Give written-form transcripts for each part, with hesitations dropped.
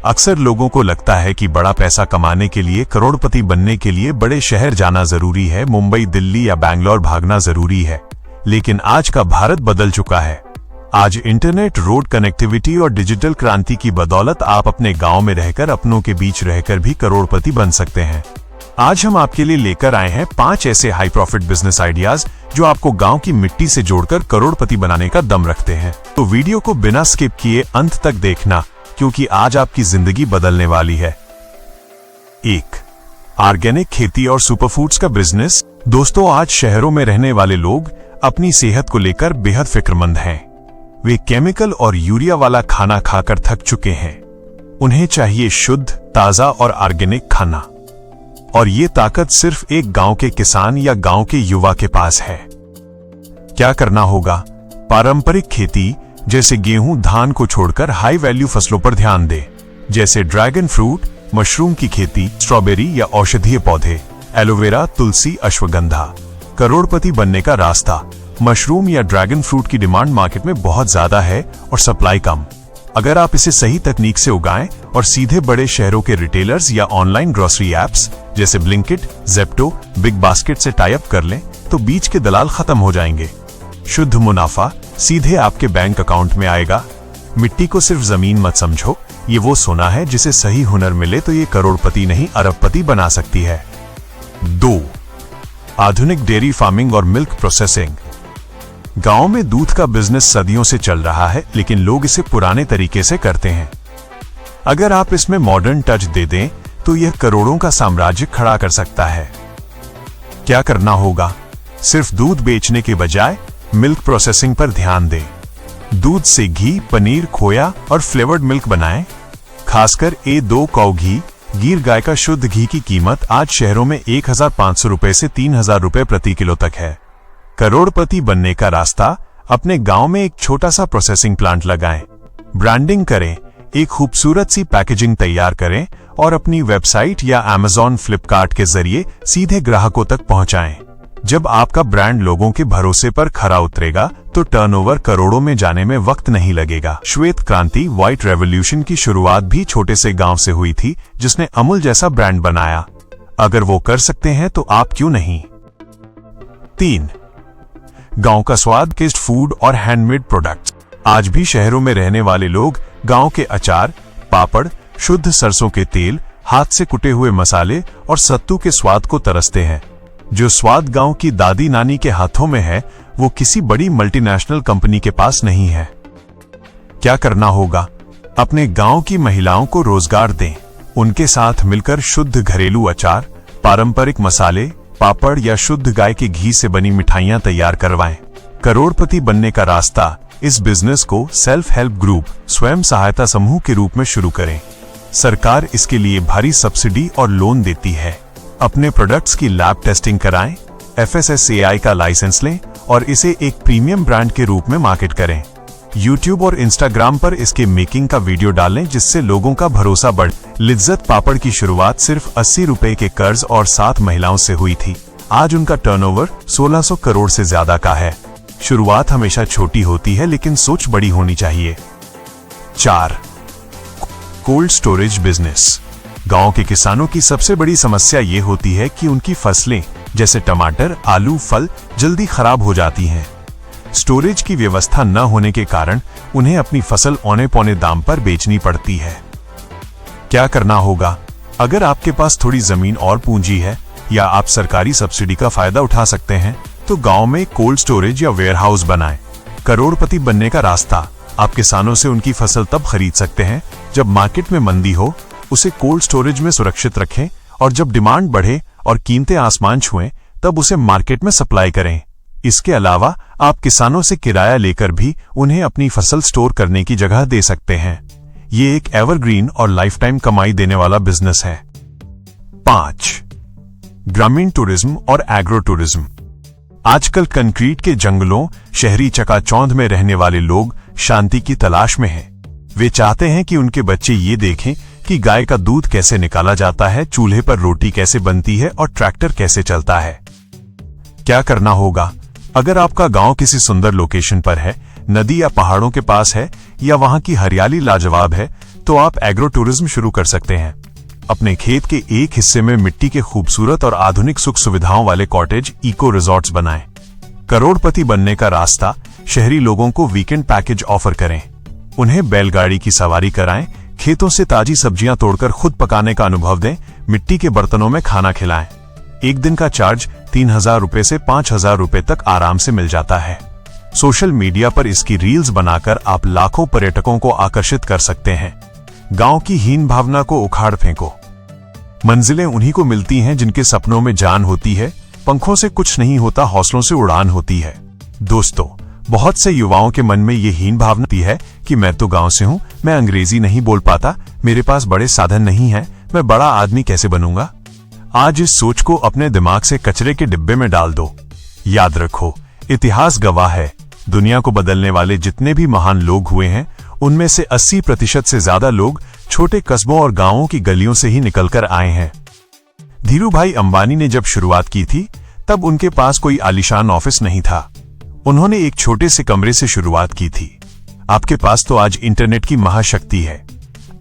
अक्सर लोगों को लगता है कि बड़ा पैसा कमाने के लिए, करोड़पति बनने के लिए बड़े शहर जाना जरूरी है, मुंबई, दिल्ली या बैंगलोर भागना जरूरी है। लेकिन आज का भारत बदल चुका है। आज इंटरनेट, रोड कनेक्टिविटी और डिजिटल क्रांति की बदौलत आप अपने गांव में रहकर, अपनों के बीच रहकर भी करोड़पति बन सकते हैं। आज हम आपके लिए लेकर आए हैं 5 ऐसे हाई प्रॉफिट बिजनेस आइडियाज जो आपको गांव की मिट्टी से जोड़कर करोड़पति बनाने का दम रखते हैं। तो वीडियो को बिना स्किप किए अंत तक देखना, क्योंकि आज आपकी जिंदगी बदलने वाली है। 1. ऑर्गेनिक खेती और सुपरफूड्स का बिजनेस। दोस्तों, आज शहरों में रहने वाले लोग अपनी सेहत को लेकर बेहद फिक्रमंद हैं। वे केमिकल और यूरिया वाला खाना खाकर थक चुके हैं। उन्हें चाहिए शुद्ध, ताजा और ऑर्गेनिक खाना। और ये ताकत सिर्फ एक गांव के किसान या गांव के युवा के पास है। क्या करना होगा? पारंपरिक खेती जैसे गेहूं, धान को छोड़कर हाई वैल्यू फसलों पर ध्यान दें, जैसे ड्रैगन फ्रूट, मशरूम की खेती, स्ट्रॉबेरी या औषधीय पौधे, एलोवेरा, तुलसी, अश्वगंधा। करोड़पति बनने का रास्ता। मशरूम या ड्रैगन फ्रूट की डिमांड मार्केट में बहुत ज्यादा है और सप्लाई कम। अगर आप इसे सही तकनीक से उगाएं और सीधे बड़े शहरों के रिटेलर्स या ऑनलाइन ग्रोसरी एप्स जैसे ब्लिंकिट, जेप्टो, बिग बास्केट से टाई अप कर लें, तो बीच के दलाल खत्म हो जाएंगे। शुद्ध मुनाफा सीधे आपके बैंक अकाउंट में आएगा। मिट्टी को सिर्फ जमीन मत समझो, ये वो सोना है जिसे सही हुनर मिले तो ये करोड़पति नहीं, अरबपति बना सकती है। 2. आधुनिक डेयरी फार्मिंग और मिल्क प्रोसेसिंग। गांव में दूध का बिजनेस सदियों से चल रहा है, लेकिन लोग इसे पुराने तरीके से करते हैं। अगर आप इसमें मॉडर्न टच दे दें तो यह करोड़ों का साम्राज्य खड़ा कर सकता है। क्या करना होगा? सिर्फ दूध बेचने के बजाय मिल्क प्रोसेसिंग पर ध्यान दें। दूध से घी, पनीर, खोया और फ्लेवर्ड मिल्क बनाएं। खासकर A2 काऊ घी, गिर गाय का शुद्ध घी की कीमत आज शहरों में 1,500 रुपए से 3,000 रुपए प्रति किलो तक है। करोड़पति बनने का रास्ता। अपने गांव में एक छोटा सा प्रोसेसिंग प्लांट लगाएं, ब्रांडिंग करें, एक खूबसूरत सी पैकेजिंग तैयार करें और अपनी वेबसाइट या Amazon, फ्लिपकार्ट के जरिए सीधे ग्राहकों तक पहुंचाएं। जब आपका ब्रांड लोगों के भरोसे पर खरा उतरेगा तो टर्नओवर करोड़ों में जाने में वक्त नहीं लगेगा। श्वेत क्रांति, व्हाइट रेवोल्यूशन की शुरुआत भी छोटे से गांव से हुई थी, जिसने अमूल जैसा ब्रांड बनाया। अगर वो कर सकते हैं तो आप क्यों नहीं? 3. गांव का स्वाद, किस्ट फूड और हैंडमेड प्रोडक्ट्स। आज भी शहरों में रहने वाले लोग गांव के अचार, पापड़, शुद्ध सरसों के तेल, हाथ से कुटे हुए मसाले और सत्तू के स्वाद को तरसते हैं। जो स्वाद गांव की दादी नानी के हाथों में है, वो किसी बड़ी मल्टीनेशनल कंपनी के पास नहीं है। क्या करना होगा? अपने गांव की महिलाओं को रोजगार दें। उनके साथ मिलकर शुद्ध घरेलू अचार, पारंपरिक मसाले, पापड़ या शुद्ध गाय के घी से बनी मिठाइयां तैयार करवाएं। करोड़पति बनने का रास्ता। इस बिजनेस को सेल्फ हेल्प ग्रुप, स्वयं सहायता समूह के रूप में शुरू करें। सरकार इसके लिए भारी सब्सिडी और लोन देती है। अपने प्रोडक्ट्स की लैब टेस्टिंग कराएं, FSSAI का लाइसेंस लें और इसे एक प्रीमियम ब्रांड के रूप में मार्केट करें। YouTube और Instagram पर इसके मेकिंग का वीडियो डालें, जिससे लोगों का भरोसा बढ़े। लिज्जत पापड़ की शुरुआत सिर्फ 80 रुपए के कर्ज और 7 महिलाओं से हुई थी। आज उनका टर्नओवर 1600 करोड़ से ज्यादा का है। शुरुआत हमेशा छोटी होती है, लेकिन सोच बड़ी होनी चाहिए। 4. Cold storage business. गांव के किसानों की सबसे बड़ी समस्या ये होती है कि उनकी फसलें जैसे टमाटर, आलू, फल जल्दी खराब हो जाती हैं। स्टोरेज की व्यवस्था न होने के कारण उन्हें अपनी फसल औने पौने दाम पर बेचनी पड़ती है। क्या करना होगा? अगर आपके पास थोड़ी जमीन और पूंजी है या आप सरकारी सब्सिडी का फायदा उठा सकते हैं, तो गांव में कोल्ड स्टोरेज या वेयरहाउस बनाएं। करोड़पति बनने का रास्ता। आप किसानों से उनकी फसल तब खरीद सकते हैं जब मार्केट में मंदी हो। उसे कोल्ड स्टोरेज में सुरक्षित रखें और जब डिमांड बढ़े और कीमतें आसमान छुएं, तब उसे मार्केट में सप्लाई करें। इसके अलावा आप किसानों से किराया लेकर भी उन्हें अपनी फसल स्टोर करने की जगह दे सकते हैं। ये एक एवरग्रीन और लाइफ टाइम कमाई देने वाला बिजनेस है। 5. ग्रामीण टूरिज्म और एग्रो टूरिज्म। आजकल कंक्रीट के जंगलों, शहरी चकाचौंध में रहने वाले लोग शांति की तलाश में हैं। वे चाहते हैं कि उनके बच्चे ये देखें कि गाय का दूध कैसे निकाला जाता है, चूल्हे पर रोटी कैसे बनती है और ट्रैक्टर कैसे चलता है। क्या करना होगा? अगर आपका गांव किसी सुंदर लोकेशन पर है, नदी या पहाड़ों के पास है या वहां की हरियाली लाजवाब है, तो आप एग्रो टूरिज्म शुरू कर सकते हैं। अपने खेत के एक हिस्से में मिट्टी के खूबसूरत और आधुनिक सुख सुविधाओं वाले कॉटेज इको रिजॉर्ट्स बनाएं। करोड़पति बनने का रास्ता, शहरी लोगों को वीकेंड पैकेज ऑफर करें, उन्हें बैलगाड़ी की सवारी कराएं, खेतों से ताजी सब्जियां तोड़कर खुद पकाने का अनुभव दें, मिट्टी के बर्तनों में खाना खिलाएं। एक दिन का चार्ज 3000 रुपए से 5000 रुपए तक आराम से मिल जाता है। सोशल मीडिया पर इसकी रील्स बनाकर आप लाखों पर्यटकों को आकर्षित कर सकते हैं। गांव की हीन भावना को उखाड़ फेंको। मंजिलें उन्हीं को मिलती हैं जिनके सपनों में जान होती है। पंखों से कुछ नहीं होता, हौसलों से उड़ान होती है। दोस्तों, बहुत से युवाओं के मन में ये हीन भावना होती है कि मैं तो गांव से हूं, मैं अंग्रेजी नहीं बोल पाता, मेरे पास बड़े साधन नहीं हैं, मैं बड़ा आदमी कैसे बनूंगा। आज इस सोच को अपने दिमाग से कचरे के डिब्बे में डाल दो। याद रखो, इतिहास गवाह है, दुनिया को बदलने वाले जितने भी महान लोग हुए हैं, उनमें से 80% से ज्यादा लोग छोटे कस्बों और गांवों की गलियों से ही निकलकर आए हैं। धीरूभाई अंबानी ने जब शुरुआत की थी, तब उनके पास कोई आलीशान ऑफिस नहीं था। उन्होंने एक छोटे से कमरे से शुरुआत की थी। आपके पास तो आज इंटरनेट की महाशक्ति है।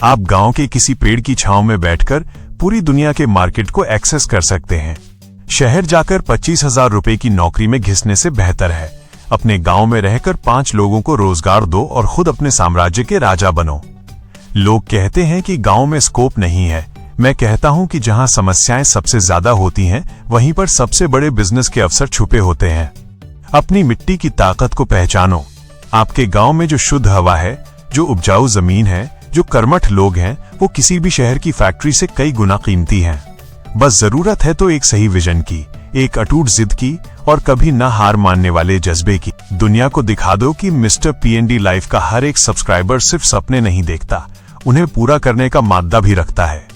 आप गांव के किसी पेड़ की छांव में बैठकर पूरी दुनिया के मार्केट को एक्सेस कर सकते हैं। शहर जाकर 25,000 रुपए की नौकरी में घिसने से बेहतर है अपने गांव में रहकर 5 लोगों को रोजगार दो और खुद अपने साम्राज्य के राजा बनो। लोग कहते हैं कि गांव में स्कोप नहीं है। मैं कहता हूं कि जहां समस्याएं सबसे ज्यादा होती हैं, वहीं पर सबसे बड़े बिजनेस के अवसर छुपे होते हैं। अपनी मिट्टी की ताकत को पहचानो। आपके गांव में जो शुद्ध हवा है, जो उपजाऊ जमीन है, जो कर्मठ लोग हैं, वो किसी भी शहर की फैक्ट्री से कई गुना कीमती हैं। बस जरूरत है तो एक सही विजन की, एक अटूट जिद की और कभी न हार मानने वाले जज्बे की। दुनिया को दिखा दो कि मिस्टर PND लाइफ का हर एक सब्सक्राइबर सिर्फ सपने नहीं देखता, उन्हें पूरा करने का मादा भी रखता है।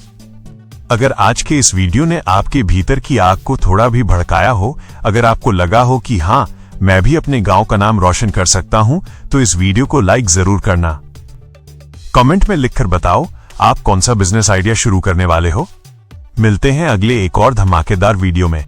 अगर आज के इस वीडियो ने आपके भीतर की आग को थोड़ा भी भड़काया हो, अगर आपको लगा हो कि हाँ, मैं भी अपने गांव का नाम रोशन कर सकता हूं, तो इस वीडियो को लाइक जरूर करना। कमेंट में लिखकर बताओ आप कौन सा बिजनेस आइडिया शुरू करने वाले हो। मिलते हैं अगले एक और धमाकेदार वीडियो में।